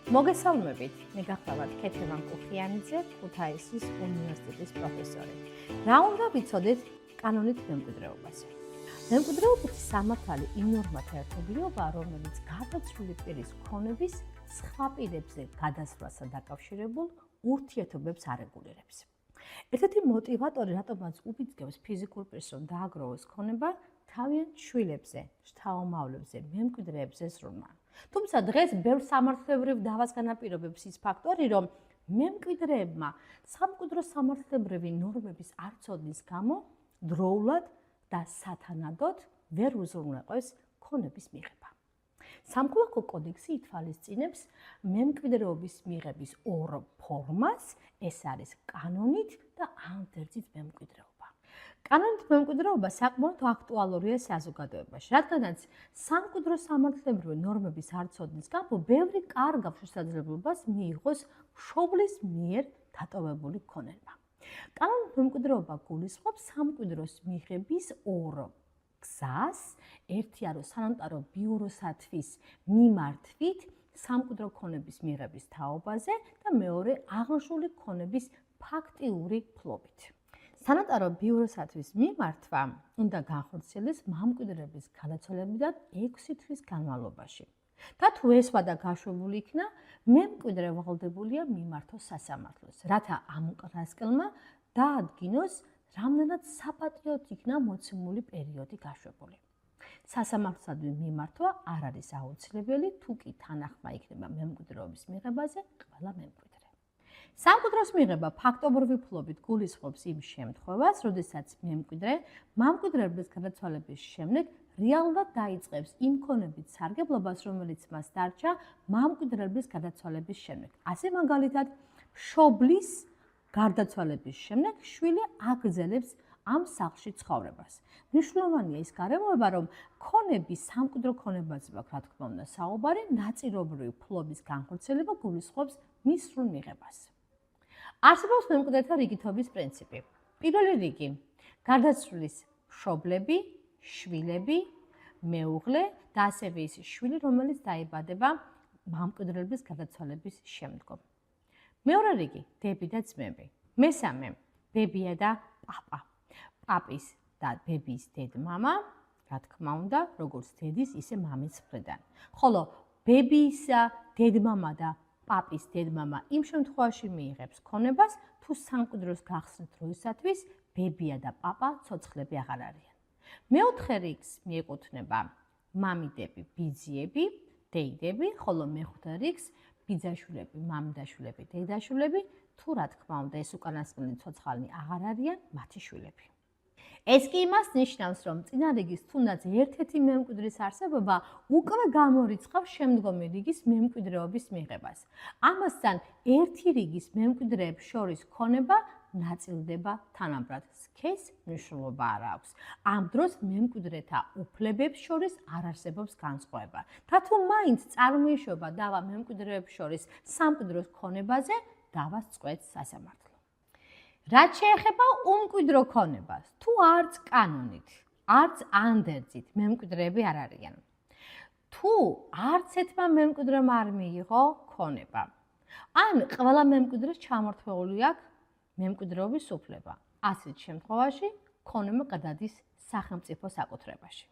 მოგესალმებით, მე გახლავართ ქეთევან კუხიანიძე, ქუთაისის უნივერსიტეტის პროფესორი. რა უნდა ვიცოდეთ კანონით მემკვიდრეობაზე? მემკვიდრეობის სამართალი იმ ნორმათა ერთობლიობაა, რომელიც გარდაცვლილი პირის ქონების სხვა პირებზე გადასვლასთან დაკავშირებულ ურთიერთობებს არეგულირებს. ერთ-ერთი მოტივატორი, რატომაც უბიძგებს ფიზიკურ პირს, რომ დააგროვოს ქონება, თავიანთ შვილებზე, შთამომავლებზე, მემკვიდრეებზე ზრუნვა. თუმცა დღეს ბევრ სამართლებრივ დავას განაპირობებს ის ფაქტორი, რომ მემკვიდრეებმა სამკვიდრო სამართლებრივი ნორმების არ ცოდნის გამო დროულად და სათანადოდ ვერ უზრუნველყოს ქონების მიღება. სამქალაქო კოდექსი ითვალისწინებს მემკვიდრეობის მიღების ორ ფორმას, ეს არის კანონით და ანდერძით მემკვიდრეობა. კანონით მემკვიდრეობა საკმაოდ აქტუალურია საზოგადოებაში, რადგანაც სამკვიდრო სამართლებრივი ნორმების არ ცოდნის გამო ბევრი კარგავ შესაძლებლობას მიიღოს მშობლის მიერ დატოვებული ქონებმა. კანონით მემკვიდრეობა გულისხმობს სამკვიდროს მიღების ორ გზას, ერთი არის სანოტარო ბიუროსათვის მიმართვით სამკვიდრო ქონების მიღების თაობაზე და მეორე აღნიშნული ქონების ფაქტიური ფლობით. სანოტარო ბიუროსათვის მიმართვა უნდა განხორციელდეს მემკვიდრეების გადაცვალებიდან 6 თვის განმავლობაში. და თუ ეს ვადა გაშვებული იქნა, მემკვიდრე ვალდებულია მიმართოს სასამართლოს, რათა ამ უკანასკნელმა დაადგინოს, რამდენად საპატიოდ იქნა მოცემული პერიოდი გაშვებული. სასამართლოსადმი მიმართვა არ არის აუცილებელი, თუ კი თანახმა იქნება მემკვიდრეობის მიღებაზე ყველა მემკვიდრე. სამკვიდროს მიღება ფაქტობრივი ფლობით გულისხმობს იმ შემთხვევას, როდესაც მემკვიდრე მემკვიდრეების გადაცვალების შემდეგ რეალურად დაიწყებს იმ ქონებით სარგებლობას, რომელიც მას დარჩა მემკვიდრეების გადაცვალების შემდეგ. ასე მაგალითად, მშობლის გარდაცვალების შემდეგ შვილი აგრძელებს ამ სახლში ცხოვრებას. მნიშვნელოვანია ის გარემოება, რომ ქონების სამკვიდრო ქონებაზე მაქვს, რა თქმა უნდა, საუბარი, ნაწილობრივი ფლობის განხორციელება გულისხმობს მის სრულ მიღებას. არსებობს მემკვიდრეთა რიგითობის პრინციპი. პირველი რიგი, გარდაცვლის მშობლები, შვილები, მეუღლე და ასევე ის შვილი, რომელიც დაიბადება მემკვიდრეების გადაცვალების შემდგომ. მეორე რიგი, დები და ძმები. მესამე, ბებია და პაპა. პაპის და ბების დედმამა, რა თქმა უნდა, როგორც დედის, ისე მამის მხრიდან. ხოლო ბების დედმამა და პაპის დედმამა იმ შემთხვევაში მიიღებს ქონებას, თუ სამკვიდროს გახსნის დროისათვის ბებია და პაპა ცოცხლები აღარ არიან. მეოთხე რიგს მიეკუთვნება მამიდები, ბიძიები, დეიდები, ხოლო მეხუთე რიგს ბიძაშვილები, მამიდაშვილები, დედაშვილები, თუ რა თქმა უნდა, ეს უკანასკნელი ცოცხალნი აღარ არიან, მათი შვილები. ეს კი იმას ნიშნავს, რომ წინა რიგის თუნდაც ერთ-ერთი მემკვიდრის არსებობა უკვე გამორიცხავს შემდგომი რიგის მემკვიდრეობის მიღებას. ამასთან ერთი რიგის მემკვიდრეებს შორის ქონება ნაწილდება თანაბრად. სქესს მნიშვნელობა არ აქვს. ამ დროს მემკვიდრეთა უფლებებს შორის არ არსებობს განსხვავება. და თუ მაინც წარმოიშობა დავა მემკვიდრეებს შორის სამკვიდროს ქონებაზე, დავას წყვეტს სასამართლო. რაც შეეხება უმკვიდრო ქონებას, თუ არც კანონით, არც ანდერძით მემკვიდრეები არ არიან. თუ არც ერთმა მემკვიდრემ არ მიიღო ქონება, ან ყველა მემკვიდრეს ჩამორთმეული აქვს მემკვიდრეობის უფლება, ასეთ შემთხვევაში ქონება გადადის სახელმწიფო საკუთრებაში.